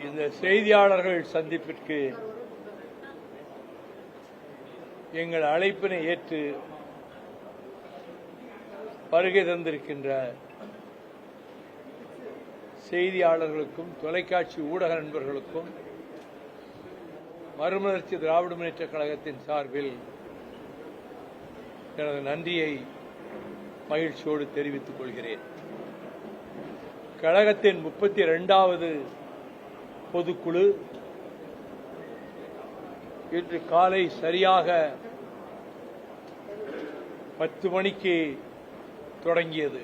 இந்த செய்தியாளர்கள் சந்திப்பிற்கு எங்கள் அழைப்பினை ஏற்று வருகை தந்திருக்கின்ற செய்தியாளர்களுக்கும் தொலைக்காட்சி ஊடக நண்பர்களுக்கும் மறுமலர்ச்சி திராவிட முன்னேற்றக் கழகத்தின் சார்பில் எனது நன்றியை மகிழ்ச்சியோடு தெரிவித்துக் கொள்கிறேன். கழகத்தின் 32வது பொதுக்குழு இன்று காலை சரியாக 10 மணிக்கு தொடங்கியது.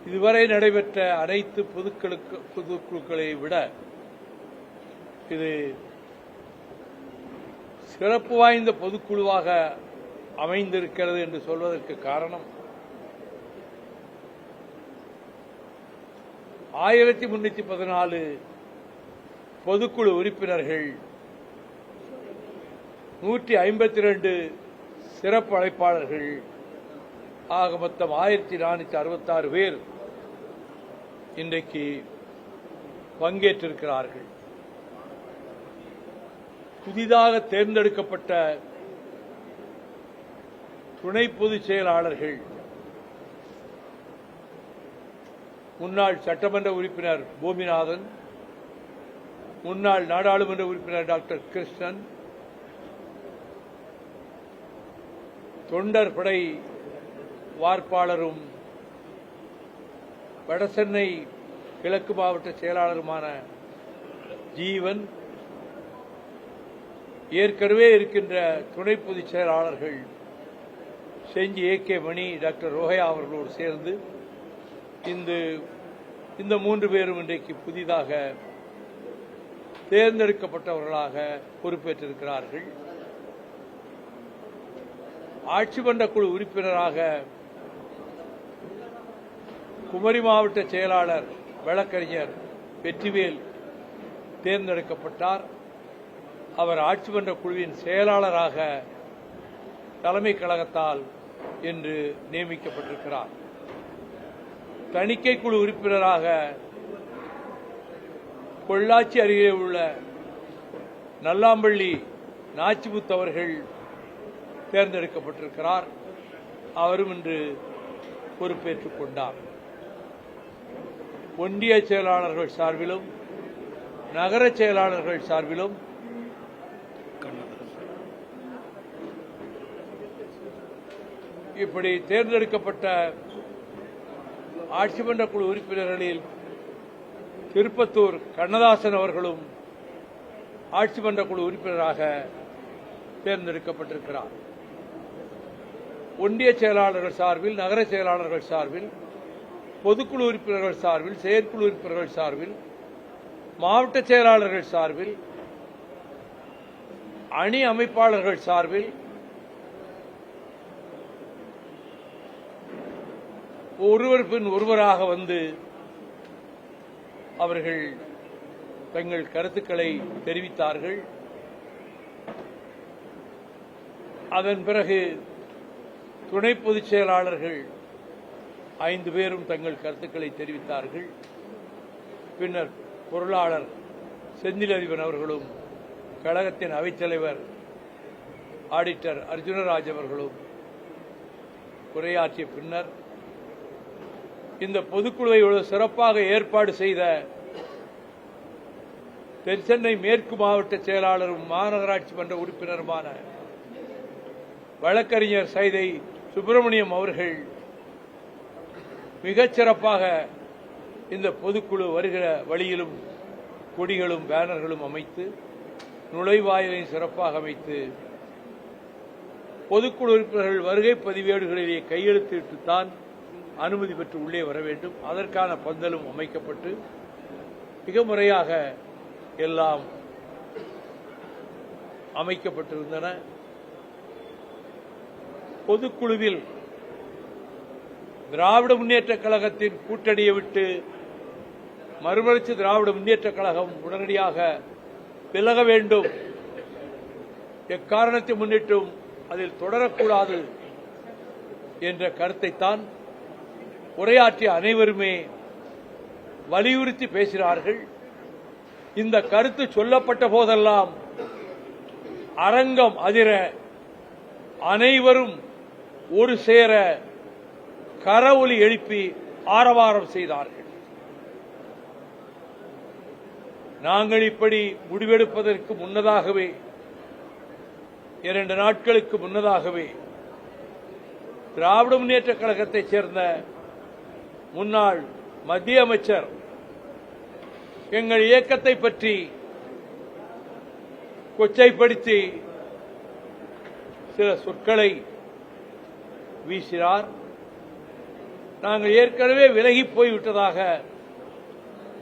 இதுவரை நடைபெற்ற அனைத்து பொதுக்குழுக்களை விட இது சிறப்பு வாய்ந்த பொதுக்குழுவாக அமைந்திருக்கிறது என்று சொல்வதற்கு காரணம் 1314 பொதுக்குழு உறுப்பினர்கள், 152 சிறப்பு அழைப்பாளர்கள் ஆக மொத்தம் 1466 பேர் இன்றைக்கு பங்கேற்றிருக்கிறார்கள். புதிதாக தேர்ந்தெடுக்கப்பட்ட துணை பொதுச் செயலாளர்கள் முன்னாள் சட்டமன்ற உறுப்பினர் பூமிநாதன், முன்னாள் நாடாளுமன்ற உறுப்பினர் டாக்டர் கிருஷ்ணன், தொண்டர் படை வார்ப்பாளரும் வடசென்னை கிழக்கு மாவட்ட செயலாளருமான ஜீவன், ஏற்கனவே இருக்கின்ற துணை பொதுச் செயலாளர்கள் செஞ்சி AK மணி, டாக்டர் ரோஹயா அவர்களோடு சேர்ந்து இந்த 3 பேரும் இன்றைக்கு புதிதாக தேர்ந்தெடுக்கப்பட்டவர்களாக பொறுப்பேற்றிருக்கிறார்கள். ஆட்சி மன்ற குழு உறுப்பினராக குமரி மாவட்ட செயலாளர் வழக்கறிஞர் வெற்றிவேல் தேர்ந்தெடுக்கப்பட்டார். அவர் ஆட்சி மன்ற குழுவின் செயலாளராக தலைமை கழகத்தால் இன்று நியமிக்கப்பட்டிருக்கிறார். தணிக்கை குழு உறுப்பினராக பொள்ளாச்சி அருகே உள்ள நல்லாம்பள்ளி நாச்சிமுத்து அவர்கள் தேர்ந்தெடுக்கப்பட்டிருக்கிறார். அவரும் இன்று பொறுப்பேற்றுக் கொண்டார். ஒன்றிய செயலாளர்கள் சார்பிலும் நகர செயலாளர்கள் சார்பிலும் இப்படி தேர்ந்தெடுக்கப்பட்ட ஆட்சி மன்ற குழு உறுப்பினர்களில் திருப்பத்தூர் கண்ணதாசன் அவர்களும் ஆட்சி மன்ற குழு உறுப்பினராக தேர்ந்தெடுக்கப்பட்டிருக்கிறார். ஒன்றிய செயலாளர்கள் சார்பில், நகர செயலாளர்கள் சார்பில், பொதுக்குழு உறுப்பினர்கள் சார்பில், செயற்குழு உறுப்பினர்கள் சார்பில், மாவட்ட செயலாளர்கள் சார்பில், அணி அமைப்பாளர்கள் சார்பில் ஒருவர் பின் ஒருவராக வந்து அவர்கள் தங்கள் கருத்துக்களை தெரிவித்தார்கள். அதன் பிறகு துணை பொதுச் செயலாளர்கள் 5 பேரும் தங்கள் கருத்துக்களை தெரிவித்தார்கள். பின்னர் பொருளாளர் செந்திலதிபன் அவர்களும் கழகத்தின் அவைத்தலைவர் ஆடிட்டர் அர்ஜுனராஜ் அவர்களும் உரையாற்றிய பின்னர் இந்த பொதுக்குழுவை சிறப்பாக ஏற்பாடு செய்த தென்சென்னை மேற்கு மாவட்ட செயலாளரும் மாநகராட்சி மன்ற உறுப்பினருமான வழக்கறிஞர் சைதை சுப்பிரமணியம் அவர்கள் மிகச் சிறப்பாக இந்த பொதுக்குழு வருகிற வழியிலும் கொடிகளும் பேனர்களும் அமைத்து, நுழைவாயிலையும் சிறப்பாக அமைத்து, பொதுக்குழு உறுப்பினர்கள் வருகை பதிவேடுகளிலே கையெழுத்திட்டுத்தான் அனுமதி பெற்று உள்ளே வர வேண்டும். அதற்கான பந்தலும் அமைக்கப்பட்டு மிக முறையாக எல்லாம் அமைக்கப்பட்டிருந்தன. பொதுக்குழுவில் திராவிட முன்னேற்றக் கழகத்தின் கூட்டணியை விட்டு மறுமலர்ச்சி திராவிட முன்னேற்றக் கழகம் உடனடியாக விலக வேண்டும், எக்காரணத்தை முன்னிட்டும் அதில் தொடரக்கூடாது என்ற கருத்தைத்தான் உரையாற்றிய அனைவருமே வலியுறுத்தி பேசினார்கள். இந்த கருத்து சொல்லப்பட்ட போதெல்லாம் அரங்கம் அதிர அனைவரும் ஒரு சேர கரவொலி எழுப்பி ஆரவாரம் செய்தார்கள். நாங்கள் இப்படி முடிவெடுப்பதற்கு முன்னதாகவே 2 நாட்களுக்கு முன்னதாகவே திராவிட முன்னேற்றக் கழகத்தைச் சேர்ந்த முன்னாள் மத்திய அமைச்சர் எங்கள் இயக்கத்தை பற்றி கொச்சைப்படுத்தி சில சொற்களை வீசினார். நாங்கள் ஏற்கனவே விலகி போய்விட்டதாக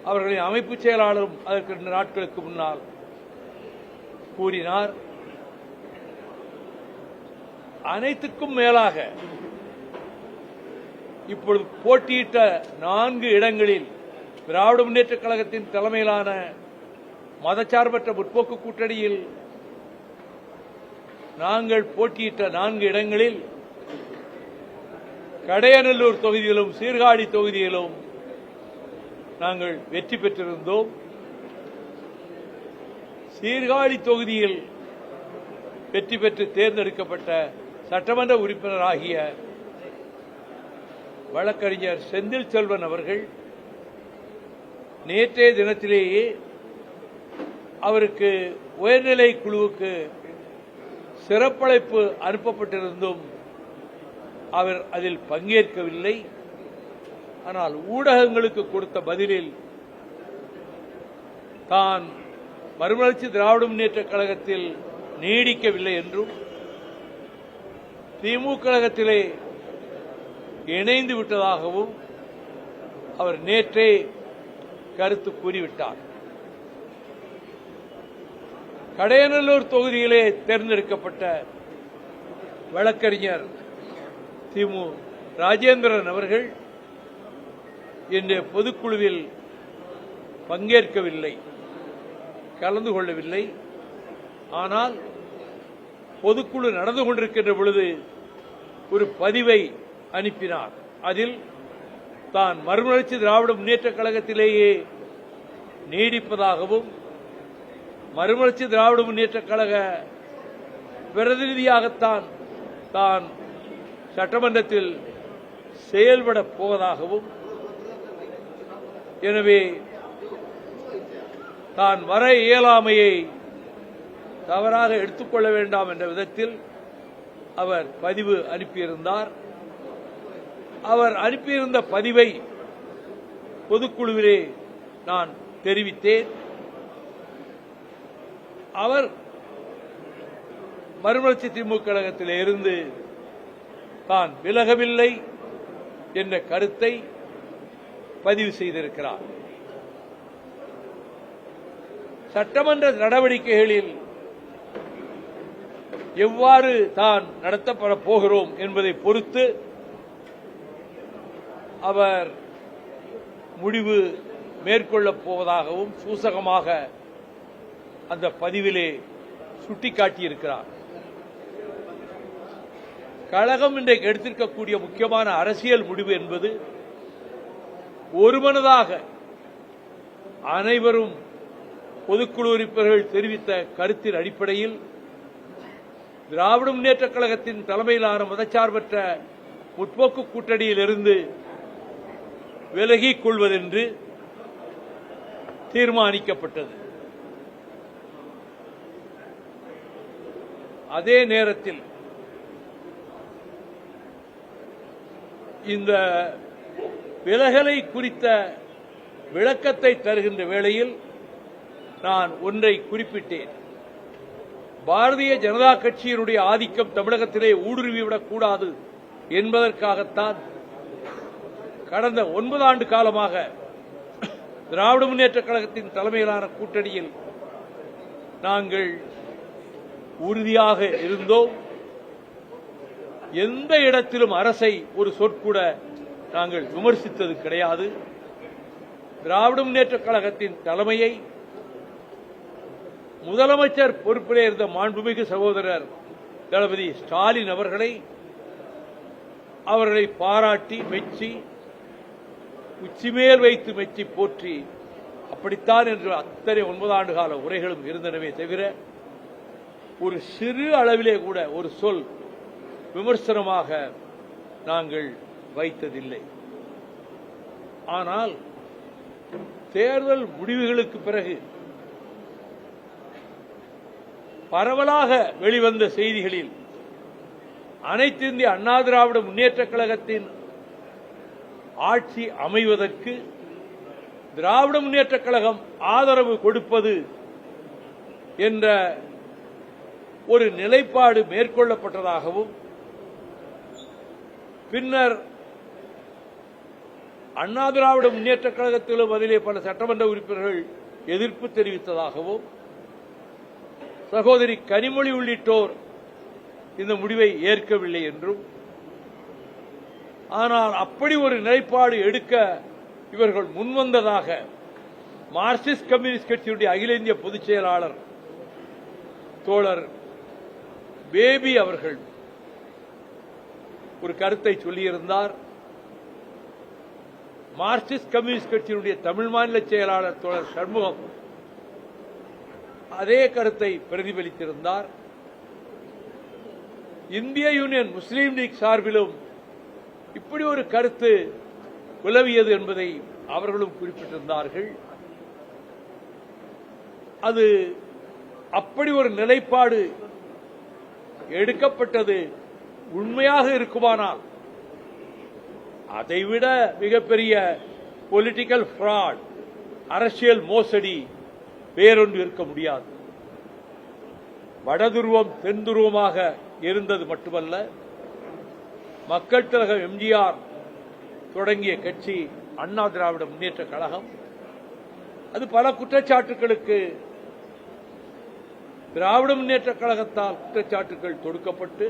அவர்களின் அமைப்பு செயலாளரும் அதற்கு 2 நாட்களுக்கு முன்னால் கூறினார். அனைத்துக்கும் மேலாக இப்பொழுது போட்டியிட்ட 4 இடங்களில் திராவிட முன்னேற்றக் கழகத்தின் தலைமையிலான மதச்சார்பற்ற முற்போக்கு கூட்டணியில் நாங்கள் போட்டியிட்ட 4 இடங்களில் கடையநல்லூர் தொகுதியிலும் சீர்காழி தொகுதியிலும் நாங்கள் வெற்றி பெற்றிருந்தோம். சீர்காழி தொகுதியில் வெற்றி பெற்று தேர்ந்தெடுக்கப்பட்ட சட்டமன்ற உறுப்பினராகிய வழக்கறிஞர் செந்தில் செல்வன் அவர்கள் நேற்றைய தினத்திலேயே அவருக்கு உயர்நிலை குழுவுக்கு சிறப்பழைப்பு அனுப்பப்பட்டிருந்தும் அவர் அதில் பங்கேற்கவில்லை. ஆனால் ஊடகங்களுக்கு கொடுத்த பதிலில் தான் மறுமலர்ச்சி திராவிட முன்னேற்றக் கழகத்தில் நீடிக்கவில்லை என்றும் திமுக கழகத்திலே இணைந்து விட்டதாகவும் அவர் நேற்றே கருத்து கூறிவிட்டார். கடையநல்லூர் தொகுதியிலே தேர்ந்தெடுக்கப்பட்ட வழக்கறிஞர் திமு ராஜேந்திரன் அவர்கள் இன்றைய பொதுக்குழுவில் பங்கேற்கவில்லை, கலந்து கொள்ளவில்லை. ஆனால் பொதுக்குழு நடந்து கொண்டிருக்கின்ற பொழுது ஒரு பதிவை அனுப்பினார். அதில் தான் மறுமலர்ச்சி திராவிட முன்னேற்றக் கழகத்திலேயே நீடிப்பதாகவும் மறுமலர்ச்சி திராவிட முன்னேற்றக் கழக பிரதிநிதியாகத்தான் தான் சட்டமன்றத்தில் செயல்படப் போவதாகவும், எனவே தான் வர இயலாமையை தவறாக எடுத்துக்கொள்ள வேண்டாம் என்ற விதத்தில் அவர் பதிவு அனுப்பியிருந்தார். அவர் அனுப்பியிருந்த பதிவை பொதுக்குழுவிலே நான் தெரிவித்தேன். அவர் மறுமலர்ச்சி திமுக கழகத்தில் இருந்து தான் விலகவில்லை என்ற கருத்தை பதிவு செய்திருக்கிறார். சட்டமன்ற நடவடிக்கைகளில் எவ்வாறு தான் நடத்தப்பட போகிறோம் என்பதை பொறுத்து அவர் முடிவு மேற்கொள்ளப் போவதாகவும் சூசகமாக அந்த பதிவிலே சுட்டிக்காட்டியிருக்கிறார். கழகம் இன்றைக்கு எடுத்திருக்கக்கூடிய முக்கியமான அரசியல் முடிவு என்பது ஒருமனதாக அனைவரும் பொதுக்குழு உறுப்பினர்கள் தெரிவித்த கருத்தின் அடிப்படையில் திராவிட முன்னேற்றக் கழகத்தின் தலைமையிலான மதச்சார்பற்ற முற்போக்கு கூட்டணியிலிருந்து விலகிக் கொள்வதென்று தீர்மானிக்கப்பட்டது. அதே நேரத்தில் இந்த விலகலை குறித்த விளக்கத்தை தருகின்ற வேளையில் நான் ஒன்றை குறிப்பிட்டேன். பாரதிய ஜனதா கட்சியினுடைய ஆதிக்கம் தமிழகத்திலே ஊடுருவிவிடக் கூடாது என்பதற்காகத்தான் கடந்த 9 ஆண்டு காலமாக திராவிட முன்னேற்றக் கழகத்தின் தலைமையிலான கூட்டணியில் நாங்கள் உறுதியாக இருந்தோம். எந்த இடத்திலும் அரசை ஒரு சொற்கூட நாங்கள் விமர்சித்தது கிடையாது. திராவிட முன்னேற்றக் கழகத்தின் தலைமையை முதலமைச்சர் பொறுப்பிலே இருந்த மாண்புமிகு சகோதரர் தளபதி ஸ்டாலின் அவர்களை பாராட்டி மெச்சி உச்சிமேல் வைத்து மெச்சி போற்றி அப்படித்தான் என்று அத்தனை 9 ஆண்டு கால உரைகளும் இருந்தனவே தவிர ஒரு சிறு அளவிலே கூட ஒரு சொல் விமர்சனமாக நாங்கள் வைத்ததில்லை. ஆனால் தேர்தல் முடிவுகளுக்கு பிறகு பரவலாக வெளிவந்த செய்திகளில் அனைத்து இந்திய அண்ணா திராவிட முன்னேற்றக் கழகத்தின் ஆட்சி அமைவதற்கு திராவிட முன்னேற்றக் கழகம் ஆதரவு கொடுப்பது என்ற ஒரு நிலைப்பாடு மேற்கொள்ளப்பட்டதாகவும் பின்னர் அண்ணா திராவிட முன்னேற்றக் கழகத்திலும் அதிலே பல சட்டமன்ற உறுப்பினர்கள் எதிர்ப்பு தெரிவித்ததாகவும் சகோதரி கனிமொழி உள்ளிட்டோர் இந்த முடிவை ஏற்கவில்லை என்றும், ஆனால் அப்படி ஒரு நிலைப்பாடு எடுக்க இவர்கள் முன்வந்ததாக மார்க்சிஸ்ட் கம்யூனிஸ்ட் கட்சியுடைய அகில இந்திய பொதுச் செயலாளர் தோழர் பேபி அவர்கள் ஒரு கருத்தை சொல்லியிருந்தார். மார்க்சிஸ்ட் கம்யூனிஸ்ட் கட்சியினுடைய தமிழ் மாநில செயலாளர் தோழர் சண்முகம் அதே கருத்தை பிரதிபலித்திருந்தார். இந்திய யூனியன் முஸ்லீம் லீக் சார்பிலும் இப்படி ஒரு கருத்து உலவியது என்பதை அவர்களும் குறிப்பிட்டிருந்தார்கள். அது அப்படி ஒரு நிலைப்பாடு எடுக்கப்பட்டது உண்மையாக இருக்குமானால் அதைவிட மிகப்பெரிய பொலிட்டிக்கல் ஃப்ராட், அரசியல் மோசடி வேறொன்று இருக்க முடியாது. வடதுருவம் தென் துருவமாக இருந்தது மட்டுமல்ல, மக்கள் திலகம் எம்ஜிஆர் தொடங்கிய கட்சி அண்ணா திராவிட முன்னேற்ற கழகம். அது பல குற்றச்சாட்டுகளுக்கு திராவிட முன்னேற்ற கழகத்தால் குற்றச்சாட்டுகள் தொடுக்கப்பட்டு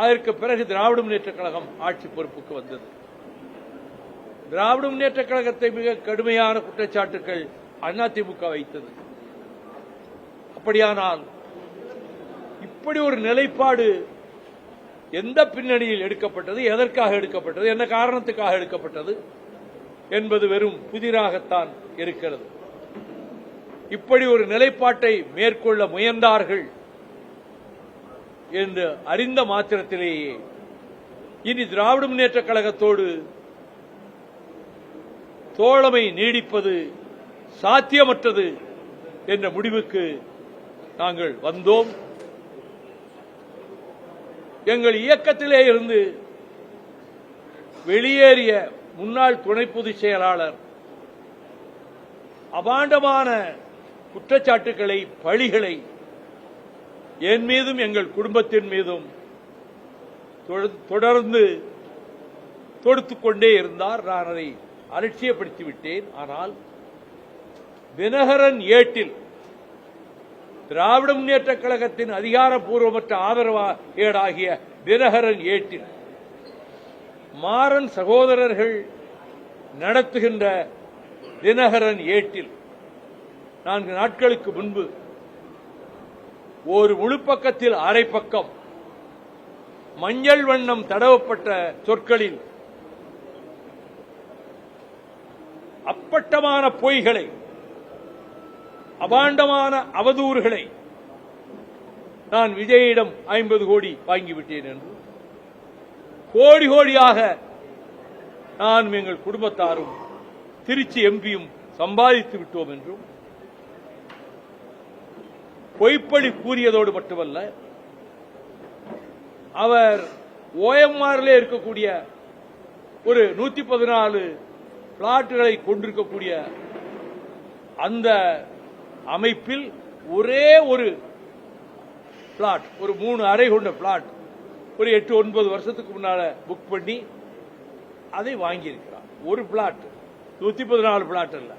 அதற்கு பிறகு திராவிட முன்னேற்ற கழகம் ஆட்சி பொறுப்புக்கு வந்தது. திராவிட முன்னேற்ற கழகத்தை மிக கடுமையான குற்றச்சாட்டுகள் அதிமுக வைத்தது. அப்படியானால் இப்படி ஒரு நிலைப்பாடு எந்த பின்னணியில் எடுக்கப்பட்டது, எதற்காக எடுக்கப்பட்டது, என்ன காரணத்துக்காக எடுக்கப்பட்டது என்பது வெறும் புதிராகத்தான் இருக்கிறது. இப்படி ஒரு நிலைப்பாட்டை மேற்கொள்ள முயன்றார்கள் என்று அறிந்த மாத்திரத்திலேயே இனி திராவிட முன்னேற்ற கழகத்தோடு தோழமை நீடிப்பது சாத்தியமற்றது என்ற முடிவுக்கு நாங்கள் வந்தோம். எங்கள் இயக்கத்திலே இருந்து வெளியேறிய முன்னாள் துணை பொதுச் செயலாளர் அபாண்டமான குற்றச்சாட்டுகளை, பழிகளை என் மீதும் எங்கள் குடும்பத்தின் மீதும் தொடர்ந்து தொடுத்துக் கொண்டே இருந்தார். நான் அதை அலட்சியப்படுத்திவிட்டேன். ஆனால் தினகரன் ஏட்டில் திராவிட முன்னேற்ற கழகத்தின் அதிகாரப்பூர்வமற்ற ஆதரவாகிய தினகரன் ஏட்டில் மாறன் சகோதரர்கள் நடத்துகின்ற தினகரன் ஏட்டில் 4 நாட்களுக்கு முன்பு ஒரு முழு பக்கத்தில் அரை பக்கம் மஞ்சள் வண்ணம் தடவப்பட்ட சொற்களில் அப்பட்டமான பொய்களை, அபாண்டமான அவதூறுகளை நான் விஜயிடம் 50 கோடி வாங்கிவிட்டேன் என்று, கோடி கோடியாக நான் எங்கள் குடும்பத்தாரும் திருச்சி எம்பியும் சம்பாதித்து விட்டோம் என்றும் பொய்ப்படி கூறியதோடு மட்டுமல்ல, அவர் ஓஎம்ஆரிலே இருக்கக்கூடிய ஒரு 114 பிளாட்டுகளை கொண்டிருக்கக்கூடிய அந்த அமைப்பில் ஒரே ஒரு பிளாட், ஒரு 3 அறை கொண்ட பிளாட் ஒரு 8-9 வருஷத்துக்கு முன்னால புக் பண்ணி அதை வாங்கியிருக்கிறார். ஒரு பிளாட், 114 பிளாட் அல்ல.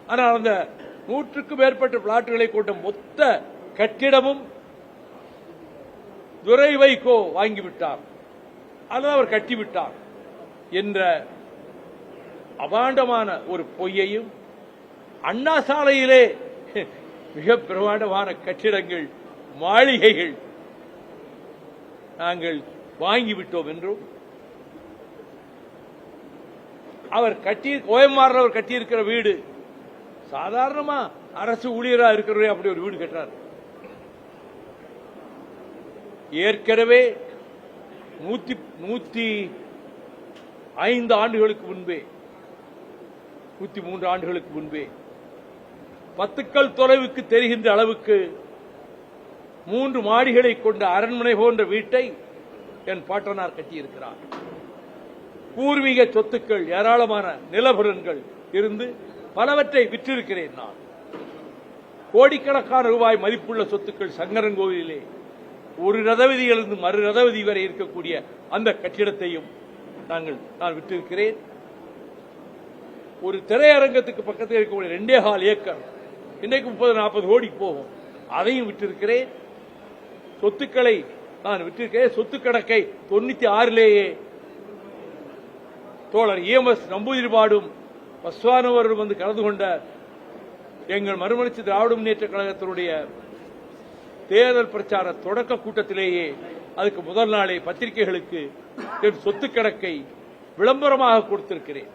ஆனால் அந்த 100க்கும் மேற்பட்ட பிளாட்டுகளை கொண்ட மொத்த கட்டிடமும் துரை வைகோ வாங்கிவிட்டார் அல்லது அவர் கட்டிவிட்டார் என்ற அபாண்டமான ஒரு பொய்யையும், அண்ணா சாலையிலே மிக பிரமாண்டமான கட்டிடங்கள், மாளிகைகள் நாங்கள் வாங்கிவிட்டோம் என்றும், அவர் ஓஎம்ஆர் அவர் கட்டியிருக்கிற வீடு சாதாரணமா அரசு ஊழியரா இருக்கிறவரே அப்படி ஒரு வீடு கட்டுறார். ஏற்கனவே 105 ஆண்டுகளுக்கு முன்பே 103 ஆண்டுகளுக்கு முன்பே 10 கல் தொலைவுக்கு தெரிகின்ற அளவுக்கு 3 மாடிகளை கொண்ட அரண்மனை போன்ற வீட்டை என் பாட்டனார் கட்டியிருக்கிறார். பூர்வீக சொத்துக்கள் ஏராளமான நிலபுலன்கள் இருந்து பலவற்றை விற்றிருக்கிறேன். நான் கோடிக்கணக்கான ரூபாய் மதிப்புள்ள சொத்துக்கள் சங்கரன்கோவிலே ஒரு ரதவதியிலிருந்து மறு ரதவதி வரை இருக்கக்கூடிய அந்த கட்டிடத்தையும் நான் விட்டிருக்கிறேன். ஒரு திரையரங்கத்துக்கு பக்கத்தில் இருக்கக்கூடிய 2.25 ஏக்கர் இன்றைக்கு 30-40 கோடி போகும், அதையும் விட்டிருக்கிறேன். சொத்துக்களை நான் விட்டிருக்கிறேன். சொத்து கணக்கை 96லேயே தோழர் EMS நம்பூதிரிபாடும் பஸ்வானவரும் வந்து கலந்து கொண்ட எங்கள் மறுமலர்ச்சி திராவிட முன்னேற்ற கழகத்தினுடைய தேர்தல் பிரச்சார தொடக்க கூட்டத்திலேயே அதுக்கு முதல் நாளே பத்திரிகைகளுக்கு என் சொத்து கணக்கை விளம்பரமாக கொடுத்திருக்கிறேன்.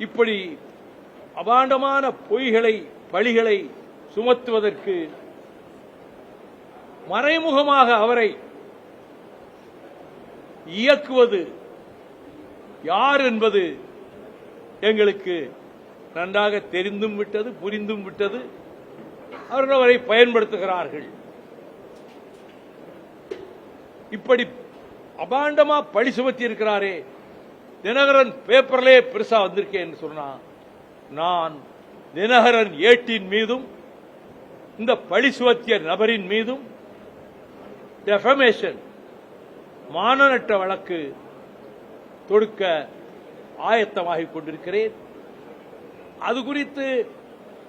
இப்படி அபாண்டமான பொய்களை பழிகளை சுமத்துவதற்கு மறைமுகமாக அவரை இயக்குவது யார் என்பது எங்களுக்கு நன்றாக தெரிந்தும் விட்டது, புரிந்தும் விட்டது. அவர்கள் அவரை பயன்படுத்துகிறார்கள். இப்படி அபாண்டமா பழி சுமத்தி இருக்கிறாரே. தினகரன் பேப்பர்லே பெருசா வந்திருக்கேன் சொன்னா, நான் தினகரன் ஏட்டின் மீதும் இந்த பழி சுமத்திய நபரின் மீதும் டெஃபமேஷன் மானநட்ட வழக்கு தொடுக்க ஆயத்தமாகிக் கொண்டிருக்கிறேன். அது குறித்து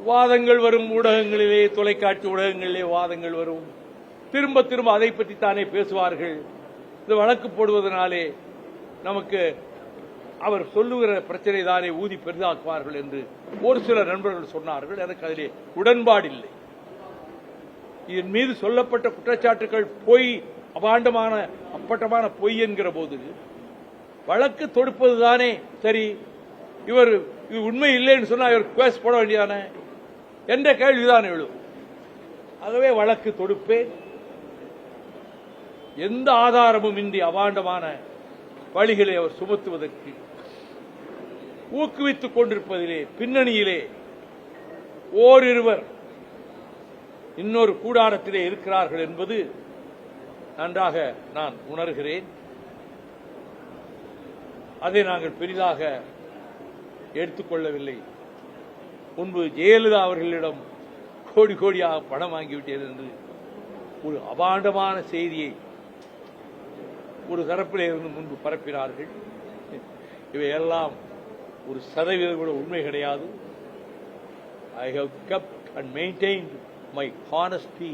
வாதங்கள் வரும், ஊடகங்களிலே தொலைக்காட்சி ஊடகங்களிலே வாதங்கள் வரும். திரும்ப திரும்ப அதை பற்றி தானே பேசுவார்கள். இந்த வழக்கு போடுவதனாலே நமக்கு அவர் சொல்லுகிற பிரச்சனை தானே ஊதி பெரிதாக்குவார்கள் என்று ஒரு சில நண்பர்கள் சொன்னார்கள். எனக்கு அதிலே உடன்பாடில்லை. இதன் மீது சொல்லப்பட்ட குற்றச்சாட்டுகள் பொய், அபாண்டமான அப்பட்டமான பொய் என்கிற போது வழக்கு தொடுப்பதுதானே சரி. இவர் இது உண்மை இல்லைன்னு சொன்னா இவர் கேஸ் போட வேண்டியதானே என்ற கேள்விதான் எழும். ஆகவே வழக்கு தொடுப்பேன். எந்த ஆதாரமும் இன்றி அபாண்டமான பழிகளை அவர் சுமத்துவதற்கு ஊக்குவித்துக் கொண்டிருப்பதிலே பின்னணியிலே ஓரிருவர் இன்னொரு கூடாரத்திலே இருக்கிறார்கள் என்பது நன்றாக நான் உணர்கிறேன். அதை நாங்கள் பெரிதாக எடுத்துக்கொள்ளவில்லை. முன்பு ஜெயலலிதா அவர்களிடம் கோடி கோடியாக பணம் வாங்கிவிட்டேன் என்று ஒரு அபாண்டமான செய்தியை ஒரு தரப்பிலே இருந்து முன்பு பரப்பினார்கள். இவையெல்லாம் ஒரு சதவீதம் கூட உண்மை கிடையாது. I have kept and maintained my honesty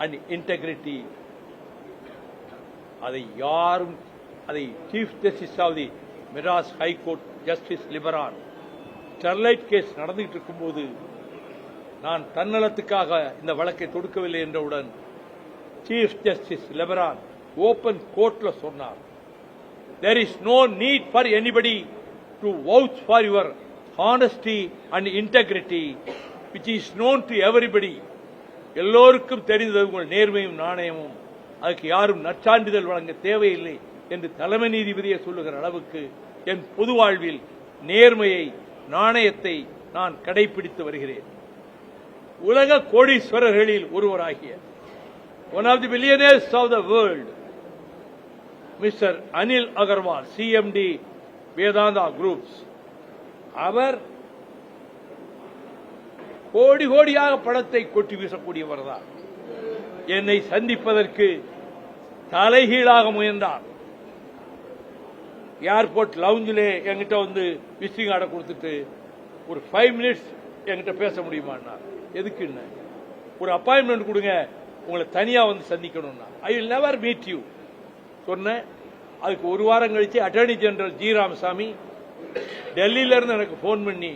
and integrity. அதை யாரும், அதை chief justice of the Madras high court justice Liberhan Sterlite case நடந்துகிட்டு இருக்கும்போது நான் தன்னலத்துக்காக இந்த வழக்கை தொடுக்கவில்லை என்றவுடன் சீஃப் ஜஸ்டிஸ் லிபரான் ஓபன் கோர்ட்ல சொன்னார், there is no need for anybody to vouch for your honesty and integrity which is known to everybody. எல்லோருக்கும் தெரிந்தது உங்கள் நேர்மையும் நாணயமும், அதுக்கு யாரும் நற்சான்றிதழ் வழங்க தேவையில்லை என்று தலைமை நீதிபதியை சொல்லுகிற அளவுக்கு என் பொது வாழ்வில் நேர்மையை நாணயத்தை நான் கடைபிடித்து வருகிறேன். உலக கோடீஸ்வரர்களில் ஒருவராகிய one of the billionaires of the world, Mr. Anil Agarwal, CMD Vedanta Groups, அவர் கோடி கோடியாக பணத்தை கொட்டி வீசக்கூடியவர் தான். என்னை சந்திப்பதற்கு தலைகீழாக முயன்றார். ஏர்போர்ட் லவுஞ்சிலே என்கிட்ட வந்து விசிட்டிங் கார்டை கொடுத்துட்டு ஒரு 5 minutes என்கிட்ட பேச முடியுமான்னா, எதுக்குன்னு ஒரு அப்பாயின்மெண்ட் கொடுங்க, உங்களை தனியா வந்து சந்திக்கணும்னா, I will never meet you சொன்னேன். அதுக்கு ஒரு வாரம் கழிச்சு அட்டர்னி ஜெனரல் ஜி ராமசாமி டெல்லியில இருந்து எனக்கு போன் பண்ணி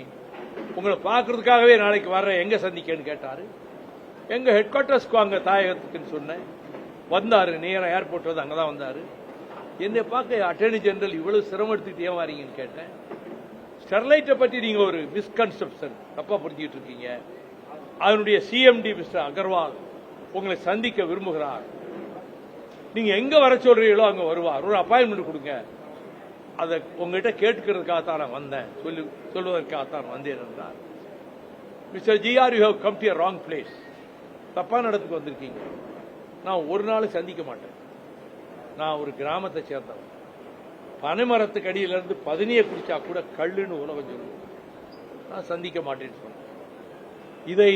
உங்களை பார்க்கறதுக்காகவே நாளைக்கு வர்றேன், எங்க சந்திக்கன்னு கேட்டாரு. எங்க ஹெட் குவார்டர்ஸ்க்கு அங்க தாயகத்துக்குன்னு சொன்னேன். வந்தாரு, நேரா ஏர்போர்ட் வந்து அங்கதான் வந்தாரு. என்னை பார்க்க அட்டர்னி ஜெனரல் இவ்வளவு சிரமம் எடுத்துக்கிட்டு ஏன் வாரீங்கன்னு கேட்டேன். ஸ்டெர்லைட்டை பற்றி நீங்க ஒரு மிஸ்கன்செப்ஷன் தப்பா புரிஞ்சுக்கிட்டு இருக்கீங்க. அதனுடைய சிஎம்டி மிஸ்டர் அகர்வால் உங்களை சந்திக்க விரும்புகிறார். நீங்க எங்க வர சொல்றீங்களோ அங்க வருவார். ஒரு அப்பாயின்மெண்ட் கொடுங்க. அதை உங்ககிட்ட கேட்கிறதுக்காகத்தான் நான் வந்தேன், சொல்வதற்காகத்தான் வந்தேன் என்றார். Mister G R, you have come to wrong place. தப்பான இடத்துக்கு வந்திருக்கீங்க. நான் ஒரு நாள் சந்திக்க மாட்டேன். நான் ஒரு கிராமத்தை சேர்ந்தவன். பனைமரத்துக்கு அடியிலிருந்து பதினியை குடிச்சா கூட கல்லுன்னு உலகம் சொல்லுவோம். நான் சந்திக்க மாட்டேன்னு சொன்னேன். இதை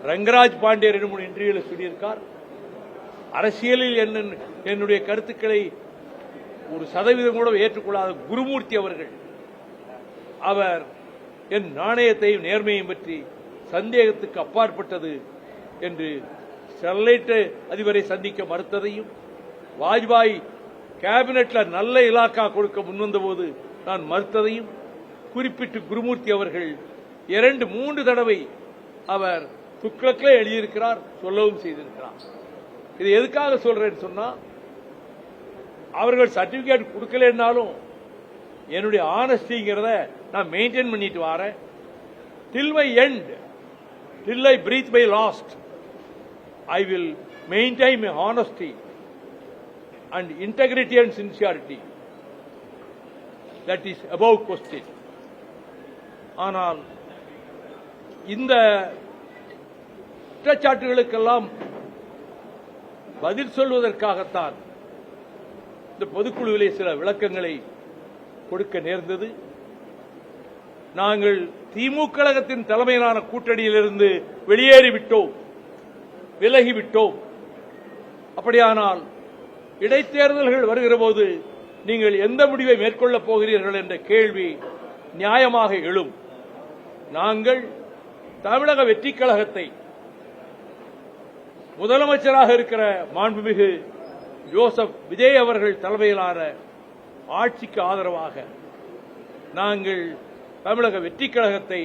ரங்கராஜ் பாண்டியர் என்னும் இன்டர்வியூல சொல்லியிருக்கார். அரசியலில் என்னுடைய கருத்துக்களை 1% கூட ஏற்றுக்கொள்ளாத குருமூர்த்தி அவர்கள், அவர் என் நாணயத்தையும் நேர்மையும் பற்றி சந்தேகத்துக்கு அப்பாற்பட்டது என்று ஸ்டெர்லைட் அதிபரை சந்திக்க மறுத்ததையும், வாஜ்பாய் கேபினெட்ல நல்ல இலாக்கா கொடுக்க முன்வந்த போது நான் மறுத்ததையும் குறிப்பிட்டு குருமூர்த்தி அவர்கள் 2-3 தடவை அவர் துக்ளக்ல எழுதியிருக்கிறார், சொல்லவும் செய்திருக்கிறார். இது எதுக்காக சொல்றேன்னு சொன்னா, அவர்கள் சர்டிபிகேட் கொடுக்கலன்னாலும் என்னுடைய ஆனஸ்டிங்கிறத நான் மெயின்டைன் பண்ணிட்டு வரேன். டில் my end, till I breathe my last, I will maintain my honesty and integrity and sincerity. That is above question. ஆனால் இந்த குற்றச்சாட்டுகளுக்கெல்லாம் பதில் சொல்வதற்காகத்தான் இந்த பொதுக்குழுவிலே சில விளக்கங்களை கொடுக்க நேர்ந்தது. நாங்கள் திமுக கழகத்தின் தலைமையிலான கூட்டணியிலிருந்து வெளியேறிவிட்டோம், விலகிவிட்டோம். அப்படியானால் இடைத்தேர்தல்கள் வருகிற போது நீங்கள் எந்த முடிவை மேற்கொள்ளப் போகிறீர்கள் என்ற கேள்வி நியாயமாக எழும். நாங்கள் தமிழக வெற்றி கழகத்தை முதலமைச்சராக இருக்கிற மாண்புமிகு ஜோசப் விஜய் அவர்கள் தலைமையிலான ஆட்சிக்கு ஆதரவாக நாங்கள் தமிழக வெற்றி கழகத்தை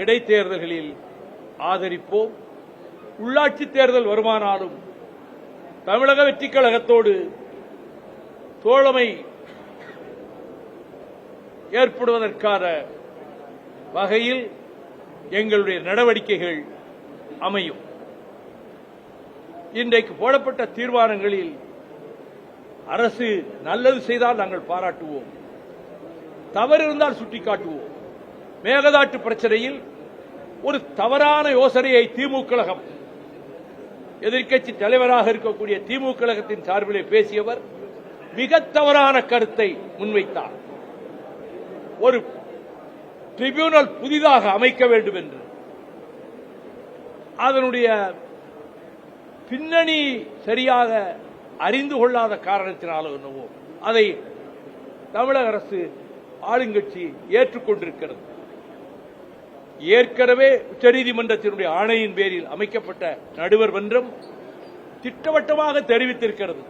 இடைத்தேர்தல்களில் ஆதரிப்போம். உள்ளாட்சி தேர்தல் வருமானாலும் தமிழக வெற்றி கழகத்தோடு தோழமை ஏற்படுவதற்கான வகையில் எங்களுடைய நடவடிக்கைகள் அமையும். இன்றைக்கு போடப்பட்ட தீர்மானங்களில் அரசு நல்லது செய்தால் நாங்கள் பாராட்டுவோம், தவறு இருந்தால் சுட்டிக்காட்டுவோம். மேகதாட்டு பிரச்சனையில் ஒரு தவறான யோசனையை திமுக கழகம், எதிர்க்கட்சி தலைவராக இருக்கக்கூடிய திமுக கழகத்தின் சார்பிலே பேசியவர் மிக தவறான கருத்தை முன்வைத்தார். ஒரு ட்ரிபியூனல் புதிதாக அமைக்க வேண்டும் என்று. அதனுடைய பின்னணி சரியாக அறிந்து கொள்ளாத காரணத்தினாலும் என்னவோ அதை தமிழக அரசு ஆளுங்கட்சி ஏற்றுக்கொண்டிருக்கிறது. ஏற்கனவே உச்சநீதிமன்றத்தினுடைய ஆணையின் பேரில் அமைக்கப்பட்ட நடுவர் மன்றம் திட்டவட்டமாக தெரிவித்திருக்கிறது,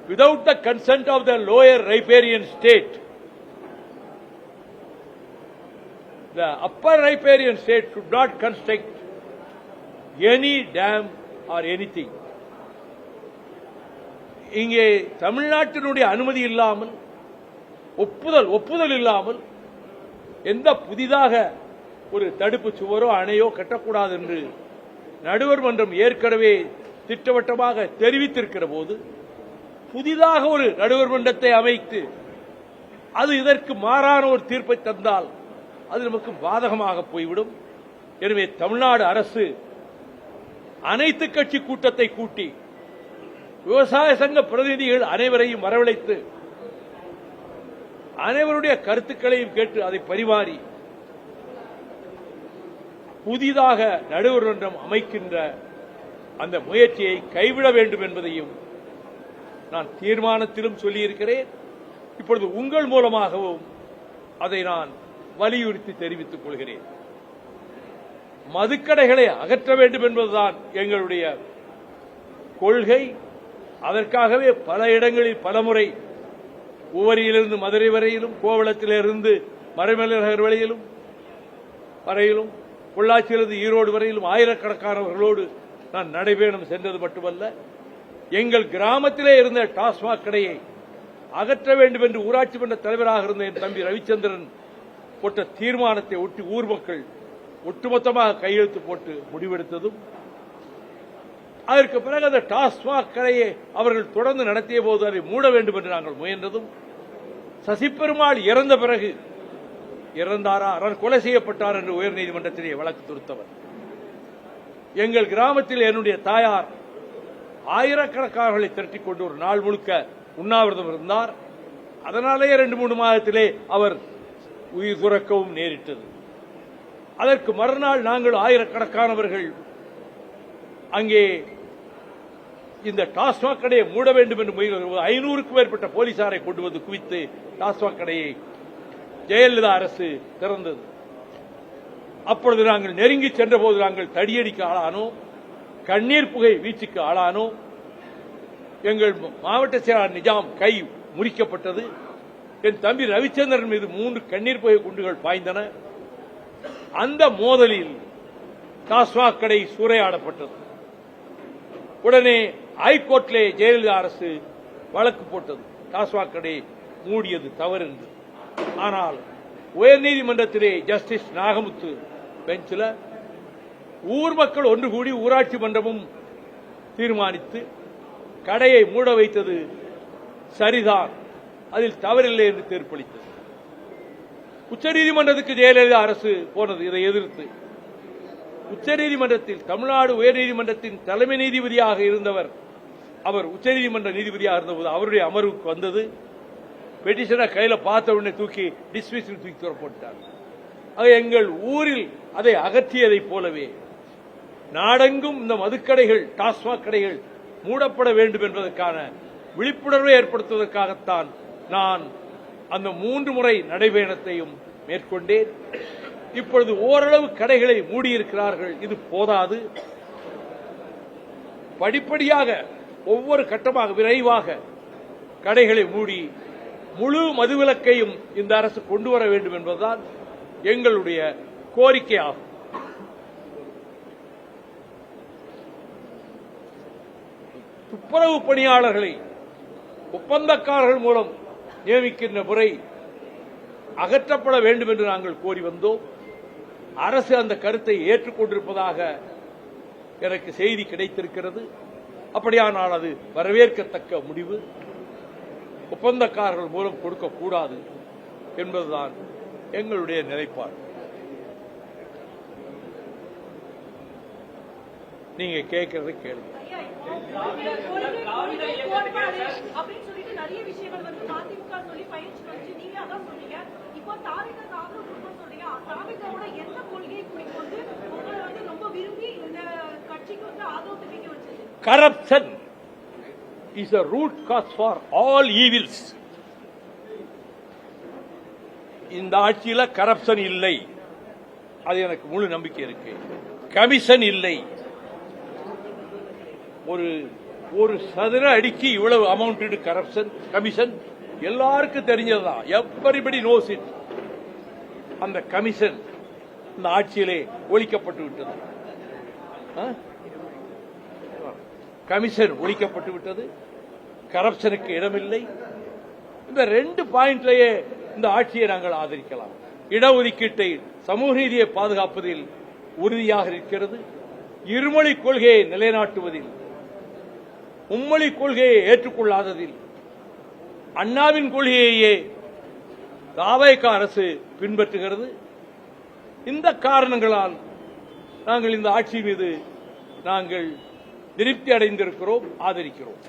without the consent of the lower riparian state, the upper riparian state should not construct any dam or anything. இங்கே தமிழ்நாட்டினுடைய அனுமதி இல்லாமல், ஒப்புதல் இல்லாமல் எந்த புதிதாக ஒரு தடுப்பு சுவரோ அணையோ கட்டக்கூடாது என்று நடுவர் மன்றம் ஏற்கனவே திட்டவட்டமாக தெரிவித்திருக்கிற போது புதிதாக ஒரு நடுவர் மன்றத்தை அமைத்து அது இதற்கு மாறான ஒரு தீர்ப்பை தந்தால் அது நமக்கு பாதகமாக போய்விடும். எனவே தமிழ்நாடு அரசு அனைத்து கட்சி கூட்டத்தை கூட்டி விவசாய சங்க பிரதிநிதிகள் அனைவரையும் வரவழைத்து அனைவருடைய கருத்துக்களையும் கேட்டு அதை பரிமாறி புதிதாக நடுவர் மன்றம் அமைக்கின்ற அந்த முயற்சியை கைவிட வேண்டும் என்பதையும் நான் தீர்மானத்திலும் சொல்லியிருக்கிறேன். இப்பொழுது உங்கள் மூலமாகவும் அதை நான் வலியுறுத்தி தெரிவித்துக் கொள்கிறேன். மதுக்கடைகளை அகற்ற வேண்டும் என்பதுதான் எங்களுடைய கொள்கை. அதற்காகவே பல இடங்களில் பலமுறை உவரியிலிருந்து மதுரை வரையிலும், கோவளத்திலிருந்து மறைமலைநகர் வரையிலும், பொள்ளாச்சியிலிருந்து ஈரோடு வரையிலும் ஆயிரக்கணக்கானவர்களோடு நான் நடைபயணம் சென்றது மட்டுமல்ல, எங்கள் கிராமத்திலே இருந்த டாஸ்மாக் கடையை அகற்ற வேண்டும் என்று ஊராட்சி மன்ற தலைவராக இருந்த என் தம்பி ரவிச்சந்திரன் போட்ட தீர்மானத்தை ஒட்டி ஊர் மக்கள் ஒட்டுமொத்தமாக கையெழுத்து போட்டு முடிவெடுத்ததும், அதற்கு பிறகு அந்த டாஸ்மாக் கடையை அவர்கள் தொடர்ந்து நடத்திய போது அதை மூட வேண்டும் என்று நாங்கள் முயன்றதும், சசிபெருமாள் இறந்த பிறகு இறந்தாரா அவர் கொலை செய்யப்பட்டார் என்று உயர்நீதிமன்றத்திலே வழக்கு தொடுத்தவர். எங்கள் கிராமத்தில் என்னுடைய தாயார் ஆயிரக்கணக்கானவர்களை திரட்டிக் கொண்டு ஒரு நாள் முழுக்க உண்ணாவிரதம் இருந்தார். அதனாலேயே 2-3 மாதத்திலே அவர் உயிர் துறக்கவும் நேரிட்டது. அதற்கு மறுநாள் நாங்கள் ஆயிரக்கணக்கானவர்கள் அங்கே இந்த டாஸ்மாக் கடையை மூட வேண்டும் என்று முயல்கிறது. 500க்கும் மேற்பட்ட போலீசாரை கொண்டு வந்து குவித்து டாஸ்மாக் கடையை ஜெயலலிதா அரசு திறந்தது. அப்பொழுது நாங்கள் நெருங்கி சென்ற போது நாங்கள் தடியடிக்கு ஆளானோம், கண்ணீர் புகை வீச்சுக்கு ஆளானோம். எங்கள் மாவட்ட செயலாளர் நிஜாம் கை முறிக்கப்பட்டது. என் தம்பி ரவிச்சந்திரன் மீது 3 கண்ணீர் புகை குண்டுகள் பாய்ந்தன. அந்த மோதலில் டாஸ்மாக் கடை சூறையாடப்பட்டது. உடனே ஹைகோர்ட்டிலே ஜெயலலிதா அரசு வழக்கு போட்டது, டாஸ்மாக் கடை மூடியது தவறு என்று. ஆனால் உயர்நீதிமன்றத்திலே ஜஸ்டிஸ் நாகமுத்து பெஞ்சில் ஊர் மக்கள் ஒன்று கூடி ஊராட்சி மன்றமும் தீர்மானித்து கடையை மூட வைத்தது சரிதான், அதில் தவறில்லை என்று தீர்ப்பளித்தது. உச்சநீதிமன்றத்துக்கு ஜெயலலிதா அரசு போனது இதை எதிர்த்து. உச்சநீதிமன்றத்தில் தமிழ்நாடு உயர்நீதிமன்றத்தின் தலைமை நீதிபதியாக இருந்தவர், அவர் உச்சநீதிமன்ற நீதிபதியாக இருந்தபோது அவருடைய அமர்வுக்கு வந்தது. பெட்டிஷனை கையில பார்த்த உடனே தூக்கி டிஸ்மிஸ் தூக்கி போட்டார். எங்கள் ஊரில் அதை அகற்றியதைப் போலவே நாடெங்கும் இந்த மதுக்கடைகள் டாஸ்மாக் கடைகள் மூடப்பட வேண்டும் என்பதற்கான விழிப்புணர்வை ஏற்படுத்துவதற்காகத்தான் நான் அந்த 3 முறை நடைபயணத்தையும் மேற்கொண்டேன். இப்பொழுது ஓரளவு கடைகளை மூடியிருக்கிறார்கள். இது போதாது, படிப்படியாக ஒவ்வொரு கட்டமாக விரைவாக கடைகளை மூடி முழு மதுவிலக்கையும் இந்த அரசு கொண்டு வர வேண்டும் என்பதுதான் எங்களுடைய கோரிக்கையாகும். துப்புரவு பணியாளர்களை ஒப்பந்தக்காரர்கள் மூலம் நியமிக்கின்ற முறை அகற்றப்பட வேண்டும் என்று நாங்கள் கோரி வந்தோம். அரசு அந்த கருத்தை ஏற்றுக்கொண்டிருப்பதாக எனக்கு செய்தி கிடைத்திருக்கிறது. அப்படியானால் அது வரவேற்கத்தக்க முடிவு. ஒப்பந்தக்காரர்கள் மூலம் கொடுக்கக்கூடாது என்பதுதான் எங்களுடைய நிலைப்பாடு. நீங்க கேட்கறதை கேளுங்க. Corruption is a root cause for all evils. இந்த ஆட்சியில் கரப்ஷன் இல்லை, அது எனக்கு முழு நம்பிக்கை இருக்கு. கமிஷன் இல்லை, ஒரு சதுர அடிக்கு இவ்வளவு அமௌண்ட் கரப்ஷன் கமிஷன் எல்லாருக்கும் தெரிஞ்சதுதான். Everybody knows it. அந்த கமிஷன் இந்த ஆட்சியிலே ஒழிக்கப்பட்டு விட்டது. கமிஷன் ஒழிக்கப்பட்டு விட்டது. கரப்ஷனுக்கு இடமில்லை. இந்த 2 பாயிண்ட்லயே இந்த ஆட்சியை நாங்கள் ஆதரிக்கலாம். இடஒதுக்கீட்டை சமூக நீதியை பாதுகாப்பதில் உறுதியாக இருக்கிறது. இருமொழி கொள்கையை நிலைநாட்டுவதில், மும்மொழி கொள்கையை ஏற்றுக்கொள்ளாததில், அண்ணாவின் கொள்கையையே தாவேகா அரசு பின்பற்றுகிறது. இந்த காரணங்களால் நாங்கள் இந்த ஆட்சி மீது நாங்கள் திருப்தி அடைந்திருக்கிறோம், ஆதரிக்கிறோம்.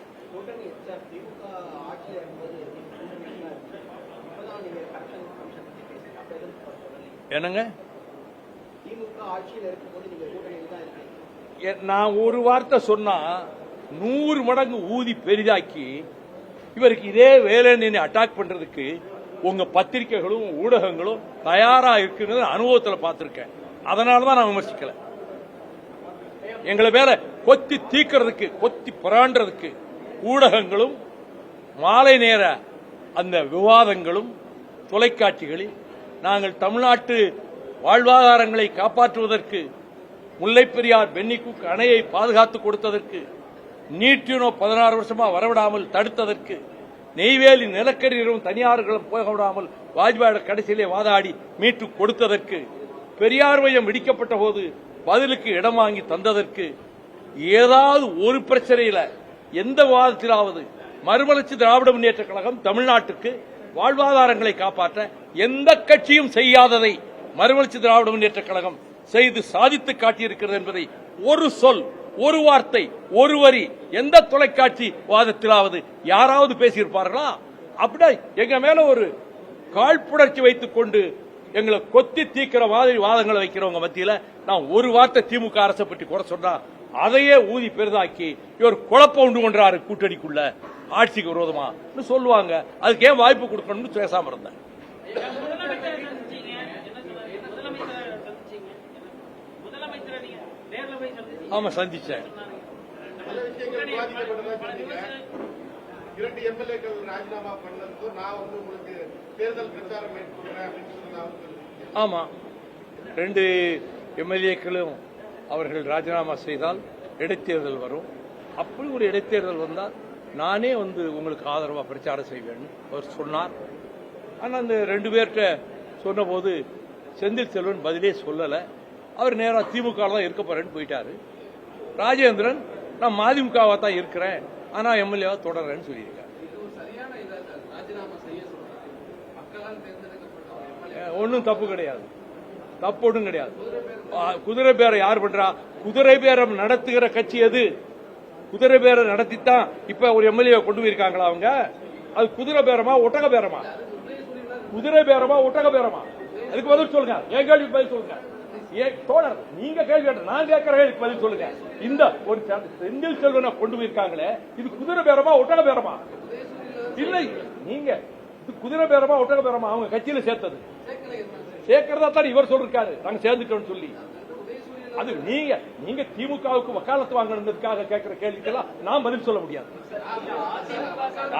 என்னங்க, நான் ஒரு வார்த்தை சொன்னா 100 மடங்கு ஊதி பெரிதாக்கி இவருக்கு இதே வேலைன்னு அட்டாக் பண்றதுக்கு உங்க பத்திரிகைகளும் ஊடகங்களும் தயாரா இருக்குன்னு அனுபவத்தில் பார்த்திருக்கேன். அதனாலதான் நான் விமர்சிக்கல. எங்களை மேல கொத்தி தீக்கிறதுக்கு, கொத்தி புராண்டுறதுக்கு ஊடகங்களும் மாலை நேர அந்த விவாதங்களும் தொலைக்காட்சிகளில் நாங்கள் தமிழ்நாட்டு வாழ்வாதாரங்களை காப்பாற்றுவதற்கு, முல்லைப் பெரியார் பென்னிக்குக் அணையை பாதுகாத்து கொடுத்ததற்கு, நீட் 16 வருஷமா வரவிடாமல் தடுத்ததற்கு, நெய்வேலி நிலக்கரியும் தனியார்களும் போக விடாமல் வாஜ்பாயோட கடைசியிலே வாதாடி மீட்டு கொடுத்ததற்கு, பெரியார் மையம் இடிக்கப்பட்ட போது பதிலுக்கு இடம் வாங்கி தந்ததற்கு, ஏதாவது ஒரு பிரச்சனையில எந்த வாதத்திலாவது மறுமலர்ச்சி திராவிட முன்னேற்ற கழகம் தமிழ்நாட்டுக்கு வாழ்வாதாரங்களை காப்பாற்ற எந்த கட்சியும் செய்யாததை மறுமலர்ச்சி திராவிட முன்னேற்ற கழகம் செய்து சாதித்து காட்டியிருக்கிறது என்பதை ஒரு சொல், ஒரு வார்த்தை, ஒரு வரி எந்த தொலைக்காட்சி வாதத்திலாவது யாராவது பேசியிருப்பார்களா? அப்படியே எங்க மேல ஒரு காழ்ப்புணர்ச்சி வைத்துக் கொண்டு எங்களை கொத்தி தீக்கிற மாதிரி வாதங்களை வைக்கிறவங்க மத்தியில நான் ஒரு வார்த்தை திமுக அரசை பற்றி குறை சொன்னா அதையே ஊதி பெரிதாக்கி இவர் குழப்பம் உண்டு கொண்டாரு கூட்டணிக்குள்ள ஆட்சிக்கு விரோதமா சொல்லுவாங்க. அதுக்கு ஏன் வாய்ப்பு கொடுக்கணும்னு பேசாம இருந்தேன். ஆமா, சந்திச்சேன். ஆமா, 2 எம்எல்ஏக்களும் அவர்கள் ராஜினாமா செய்தால் இடைத்தேர்தல் வரும். அப்படி ஒரு இடைத்தேர்தல் வந்தால் நானே உங்களுக்கு ஆதரவா பிரச்சாரம் செய்வேன் அவர் சொன்னார். ஆனா அந்த 2 பேர்கிட்ட சொன்ன போது செந்தில் செல்வன் பதிலே சொல்லல. அவர் நேரா திமுக தான் இருக்க போறேன்னு போயிட்டாரு. ராஜேந்திரன் நான் மதிமுகவா தான் இருக்கிறேன், ஆனா எம்எல்ஏவா தொடர்றேன்னு சொல்லியிருக்காரு. ஒன்னும் தப்பு கிடையாது, தப்பு ஒன்றும் கிடையாது. குதிரை பேரம் யார் பண்றா? குதிரை பேரம் நடத்துகிற கட்சி எது? குதிரை பேரம் நடத்தித்தான் இப்ப ஒரு எம்எல்ஏ கொண்டு போயிருக்காங்களா அவங்க? அது குதிரை பேரமா ஒட்டக பேரமா? குதிரை பேரமா ஒட்டக பேரமா? அதுக்கு பதில் சொல்லுங்க. என் கேள்விக்கு பதில் சொல்லுங்க. தோழர், நீங்க கேள்வி கேட்ட நான் கேட்கிற கேள்விக்கு பதில் சொல்லுங்க. இந்த ஒரு செந்தில் செல்வனை கொண்டு போயிருக்காங்களே, இது குதிரை பேரமா ஒட்டக பேரமா? இல்லை, நீங்க குதிரை பேரமா ஒட்டக பேரமா? அவங்க கட்சியில சேர்த்தது சேர்க்கிறதா தான் இவர் சொல்லிருக்காரு, நாங்க சேர்ந்துட்டோம்னு சொல்லி. அது நீங்க திமுகவுக்கு வக்காலத்து வாங்கினதுக்காக கேட்கிற கேள்விக்கெல்லாம் நான் பதில் சொல்ல முடியாது.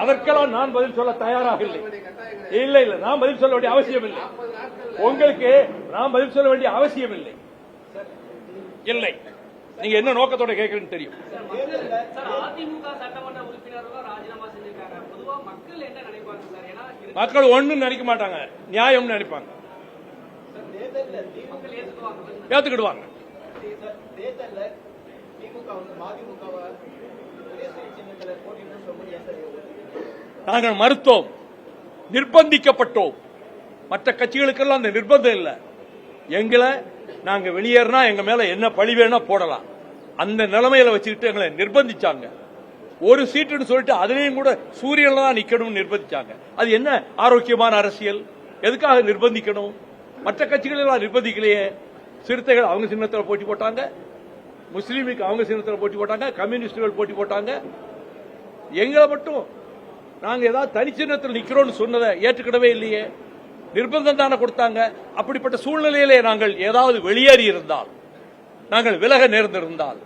அதற்கெல்லாம் நான் பதில் சொல்ல தயாராக இல்லை. இல்ல இல்ல, நான் பதில் சொல்ல வேண்டிய அவசியம் இல்லை. உங்களுக்கு நான் பதில் சொல்ல வேண்டிய அவசியம் இல்லை. இல்லை, நீங்க என்ன நோக்கத்தோட கேட்கறீங்கன்னு தெரியும். மக்கள் ஒண்ணும் நினைக்க மாட்டாங்க, நியாயம் நினைப்பாங்க, ஏத்துக்கிடுவாங்க. நாங்கள் மறுத்தோம், நிர்பந்திக்கப்பட்டோம். மற்ற கட்சிகளுக்கெல்லாம் அந்த நிர்பந்தம் இல்லை. எங்களை நாங்க வெளியேறினா எங்க மேல என்ன பழி வேணா போடலாம், அந்த நிலைமையில வச்சுக்கிட்டு எங்களை நிர்பந்திச்சாங்க. ஒரு சீட்டுன்னு சொல்லிட்டு அதுலயும் கூட சூரியன்ல தான் நிக்கணும்னு நிர்பந்திச்சாங்க. அது என்ன ஆரோக்கியமான அரசியல்? எதுக்காக நிர்பந்திக்கணும்? மற்ற கட்சிகள் எல்லாம் நிர்பந்திக்கலையே. சிறுத்தைகள் அவங்க சின்னத்தில் போட்டி போட்டாங்க, முஸ்லீமுக்கு அவங்க சின்னத்தில் போட்டி போட்டாங்க, கம்யூனிஸ்டுகள் போட்டி போட்டாங்க. எங்களை மட்டும் நாங்க ஏதாவது தனி சின்னத்தில் நிக்கிறோம்னு சொன்னதை ஏற்றுக்கிடவே இல்லையே. நிர்பந்தம் தானே கொடுத்தாங்க. அப்படிப்பட்ட சூழ்நிலையிலே நாங்கள் ஏதாவது வெளியேறி இருந்தால், நாங்கள் விலக நேர்ந்திருந்தால்,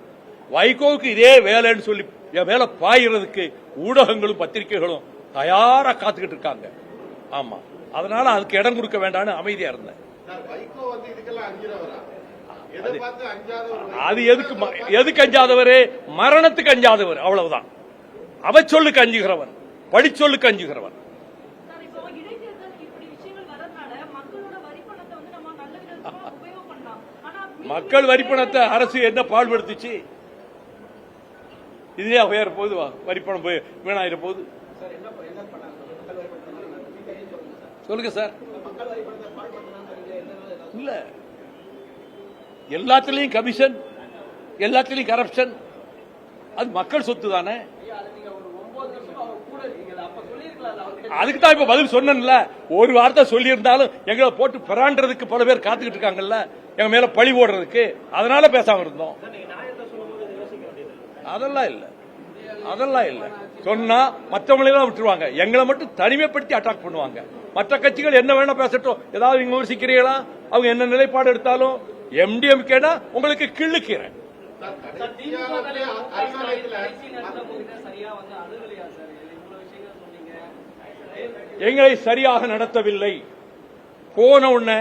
வைகோவுக்கு இதே வேலைன்னு சொல்லி மேல பாயிறதுக்கு ஊடகங்களும் பத்திரிகைகளும் தயாரா காத்துக்கிட்டு இருக்காங்க. ஆமா, அதனால அதுக்கு இடம் கொடுக்க வேண்டாம்னு அமைதியா இருந்தேன். அது எதுக்கு அஞ்சாதவர்? மரணத்துக்கு அஞ்சாதவர், அவ்வளவுதான். அவச்சொல்லுக்கு அஞ்சுகிறவன், படிச்சொல்லுக்கு அஞ்சுகிறவன். மக்கள் வரிப்பணத்தை அரசு என்ன பாடுபடுத்துச்சு? இதுலயே உயர போகுது, வரிப்பணம் போய் வீணாயிர போகுது. சொல்லுங்க சார். இல்ல, எல்லாத்திலையும் கமிஷன், எல்லாத்திலையும் கரப்ஷன். அது மக்கள் சொத்து தானே. அதுக்கு தான் இப்ப பதில் சொன்னேன்ல. ஒரு வார்த்தை சொல்லி இருந்தாலும் எங்களை போட்டு பெறான்றதுக்கு பல பேர் காத்துக்கிட்டு இருக்காங்கல்ல, எங்க மேல பழி போடுறதுக்கு. அதனால பேசாம இருந்தோம். அதெல்லாம் இல்ல, அதெல்லாம் இல்ல. சொன்னா மற்றவங்களெல்லாம் விட்டுருவாங்க, எங்களை மட்டும் தனிமைப்படுத்தி அட்டாக் பண்ணுவாங்க. மற்ற கட்சிகள் என்ன வேணா பேசட்டும், ஏதாவது நீங்க விமர்சிக்கிறீங்களா? அவங்க என்ன நிலைப்பாடு எடுத்தாலும் எம்டிஎம்கேனா உங்களுக்கு கிள்ளுக்கிறேன். எங்களை சரியாக நடத்தவில்லை. போன உடனே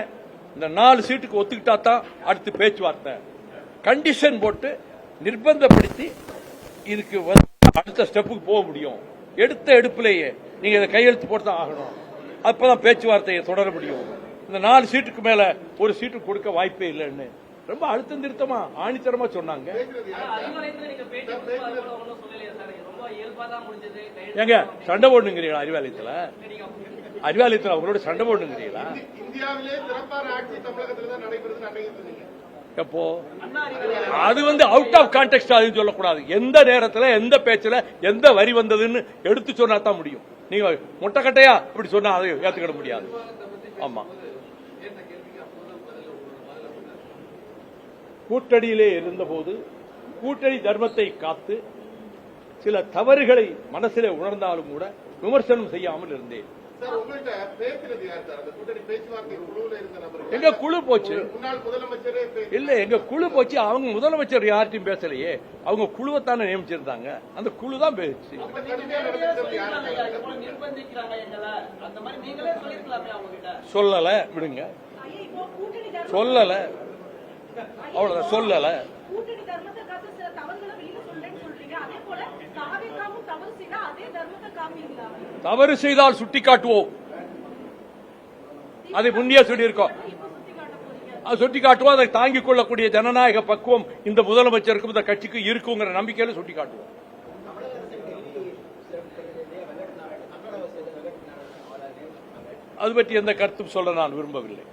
இந்த 4 சீட்டுக்கு ஒத்துக்கிட்டா தான் அடுத்து பேச்சுவார்த்தை. கண்டிஷன் போட்டு நிர்பந்தப்படுத்தி இதுக்கு அடுத்த ஸ்டெப்புக்கு போக முடியும். எடுத்த எடுப்பிலேயே நீங்க இதை கையெழுத்து போட்டு தான் ஆகணும். அப்பதான் பேச்சுவார்த்தையை தொடர முடியும். இந்த 4 சீட்டுக்கு மேல ஒரு சீட்டு கொடுக்க வாய்ப்பே இல்லைன்னு ரொம்ப அழுத்தம் திருத்தமா ஆணித்தரமா சொன்னாங்க. ஏங்க சண்டை போடுங்கிறீங்களா? அறிவாலயத்தில் அவங்களோட சண்டை போடுங்கிறீங்களா? எப்போ அது அவுட் ஆஃப் கான்டெக்ஸ்ட் அதுன்னு சொல்லக்கூடாது. எந்த நேரத்தில் எந்த பேச்சுல எந்த வரி வந்ததுன்னு எடுத்து சொன்னா தான் முடியும். நீங்க முட்டைக்கட்டையா இப்படி சொன்னா அதை ஏத்துக்கிட முடியாது. ஆமா, கூட்டணியிலே இருந்தபோது கூட்டணி தர்மத்தை காத்து சில தவறுகளை மனசிலே உணர்ந்தாலும் கூட விமர்சனம் செய்யாமல் இருந்தேன். எங்க குழு போச்சு? இல்ல, எங்க குழு போச்சு. அவங்க முதலமைச்சர் யார்ட்டையும் பேசலையே, அவங்க குழுவைத்தானே நியமிச்சிருந்தாங்க. அந்த குழு தான் பேச்சு. சொல்லல, விடுங்க. சொல்லல, அவ்வளவுதான். சொல்லல. தவறு செய்தால் சுட்டிக்காட்டுவோம். அதை முன்னே சொல்லியிருக்கோம். சுட்டிக்காட்டுவோம். அதை தாங்கிக் கொள்ளக்கூடிய ஜனநாயக பக்குவம் இந்த முதலமைச்சருக்கும் இந்த கட்சிக்கு இருக்குங்கிற நம்பிக்கையில சுட்டிக்காட்டுவோம். அது பற்றி எந்த கருத்தும் சொல்ல நான் விரும்பவில்லை.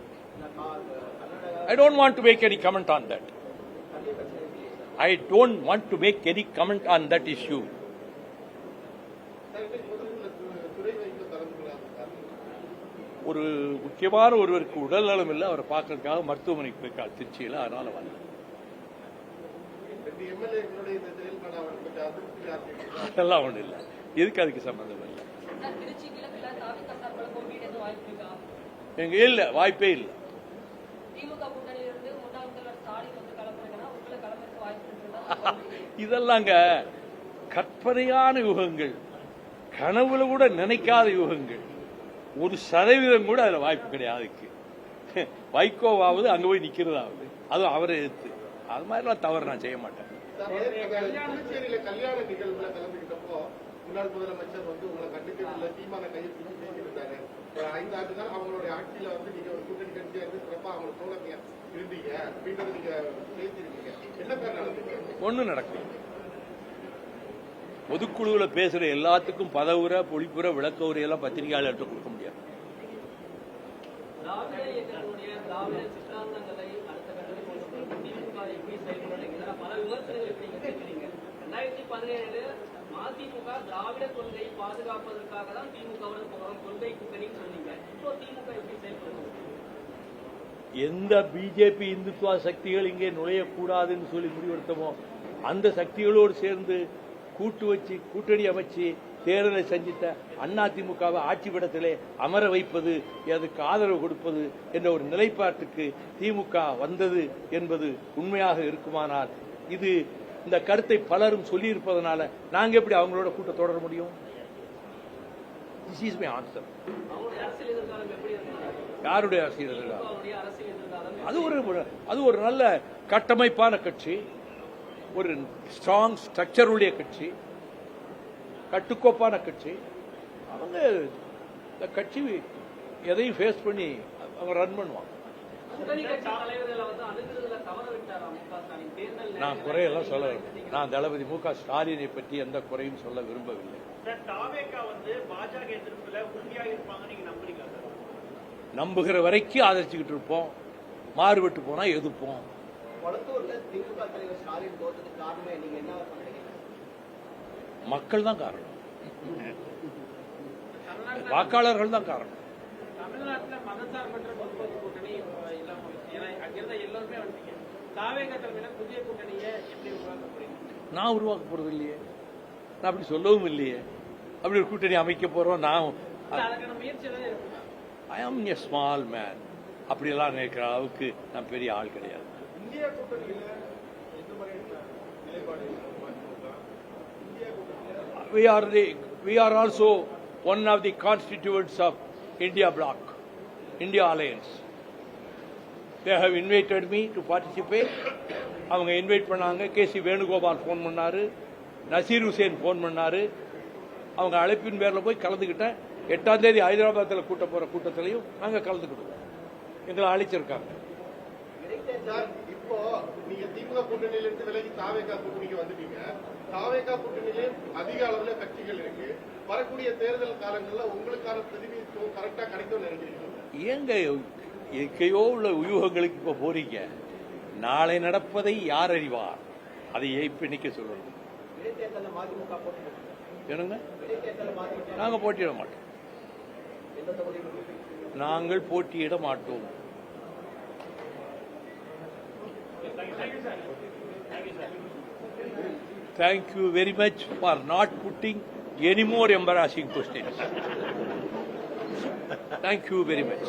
I don't want to make any comment on that. I don't want to make any comment on that issue. ஒரு முக்கியமான ஒருவருக்கு உடல் நலம் இல்லை, அவரை பார்க்கறதுக்காக மருத்துவமனைக்கு போயிருக்கார் திருச்சியில். அதனால வந்து அதெல்லாம் ஒன்றும் இல்லை. எதுக்கு அதுக்கு சம்பந்தம் இல்லை. எங்க இல்ல, வாய்ப்பே இல்லை. இதெல்லாங்க கற்பனையான யுகங்கள், கனவுல கூட நினைக்காத யுகங்கள். 1% கூட அதுல வாய்ப்பு கிடையாது. வைகோவாவது அங்க போய் நிக்கிறதாவது, அதுவும் அவரை எடுத்து அது மாதிரிலாம் தவறு நான் செய்ய மாட்டேன். கல்யாண நிகழ்வுல கலந்துகிட்டப்போ முன்னாள் முதலமைச்சர் உங்களை கண்டிக்கிறதுல தீமான கையை பேசியிருந்தாரு. 5 ஆண்டுகள் அவங்களுடைய ஆட்சியில நீங்க ஒரு கூட்டணி கட்சியா இருந்து சிறப்பா அவங்களுக்கு தோழமையா இருந்தீங்க அப்படின்றது நீங்க பேசியிருக்கீங்க. என்ன பேர் நடந்தீங்க? ஒண்ணு நடக்கும். பொதுக்குழுவில் பேசுற எல்லாத்துக்கும் பதவுரை, பொழிப்புரை, விளக்க உரையெல்லாம் பத்திரிகையாளர்கிட்ட கொடுக்க முடியாது. அதிமுக திராவிட கொள்கையை பாதுகாப்பதற்காக தான் திமுகவுடன் போகிறோம், கொள்கை கூட்டணி சொன்னீங்க. இப்போ திமுக எப்படி செயல்படுது? எந்த பிஜேபி இந்துத்துவ சக்திகள் இங்கே நுழையக்கூடாதுன்னு சொல்லி முடிவெடுத்தமோ அந்த சக்திகளோடு சேர்ந்து கூட்டு வச்சு கூட்டணி அமைச்சு தேர்தலை சந்தித்த அதிமுகவை ஆட்சிப்படத்திலே அமர வைப்பது, அதுக்கு ஆதரவு கொடுப்பது என்ற ஒரு நிலைப்பாட்டுக்கு திமுக வந்தது என்பது உண்மையாக இருக்குமானால், இது இந்த கருத்தை பலரும் சொல்லியிருப்பதனால நாங்க எப்படி அவங்களோட கூட்டம் தொடர முடியும்? This is my answer. யாருடைய அரசியல் அது ஒரு நல்ல கட்டமைப்பான கட்சி, ஒரு ஸ்ட்ராங் ஸ்ட்ரக்சர் உடைய கட்சி, கட்டுக்கோப்பான கட்சி. அவங்க இந்த கட்சி எதையும் ஃபேஸ் பண்ணி அவங்க ரன் பண்ணுவாங்க. நான் குறையெல்லாம் சொல்ல, நான் தளபதி மு க ஸ்டாலினை பற்றி எந்த குறையும் சொல்ல விரும்பவில்லை. நம்புகிற வரைக்கும் ஆதரிச்சுக்கிட்டு இருப்போம், மாறுபட்டு போனா எதிர்ப்போம். மக்கள் தான் காரணம், வாக்காளர்கள் தான் காரணம். தமிழ்நாட்டில் மதசார்பற்ற முற்போக்கு கூட்டணி அங்கிருந்த எல்லோருமே வந்துட்டீங்க. தாவேகா தலைமையில் புதிய கூட்டணியை எப்படி உருவாக்க போறீங்க? நான் உருவாக்க போறது இல்லையே, நான் அப்படி சொல்லவும் இல்லையே. அப்படி ஒரு கூட்டணி அமைக்க போறோம் நான். அதுக்கான முயற்சி தான் இருக்கு. ஐ ஆம் எ ஸ்மால் மேன். அப்படியெல்லாம் நினைக்கிற அளவுக்கு நான் பெரிய ஆள் கிடையாது. இந்தியா கூட்டணியில் எந்த மாதிரியான நிலைப்பாடு? We are also one of the constituents of India bloc, India alliance. They have invited me to participate. அவங்க இன்வைட் பண்ணாங்க. கேசி வேணுகோபால் போன் பண்ணாரு, நசீர் ஹுசேன் போன் பண்ணாரு. அவங்க அழைப்பின் பேரில் போய் கலந்துக்கிட்டேன். 8ஆம் தேதி ஹைதராபாத்தில் கூட்ட போற கூட்டத்திலையும் நாங்கள் கலந்துக்கிடுவோம். எங்களை அழைச்சிருக்காங்க. சார், இப்போ நீங்க திமுக கூட்டணியிலிருந்து விலகி தாவேகா கூட்டணிக்கு வந்துட்டீங்க. தாவேகா கூட்டணியிலே அதிக அளவுல கட்சிகள் இருக்கு. வரக்கூடிய தேர்தல் காலங்கள்ல உங்களுக்கான பிரதிநிதித்துவம் கரெக்டா கிடைக்கும்னு நினைக்கிறீங்களா? ஏங்க எங்கேயோ உள்ள யூகங்களுக்கு இப்ப போறீங்க? நாளை நடப்பதை யார் அறிவார்? அதை இப்ப இன்னைக்கு சொல்லணும். என்னங்க, நாங்க போட்டியிட மாட்டோம். நாங்கள் போட்டியிட மாட்டோம். Thank you very much for not putting any more embarrassing questions. Thank you very much.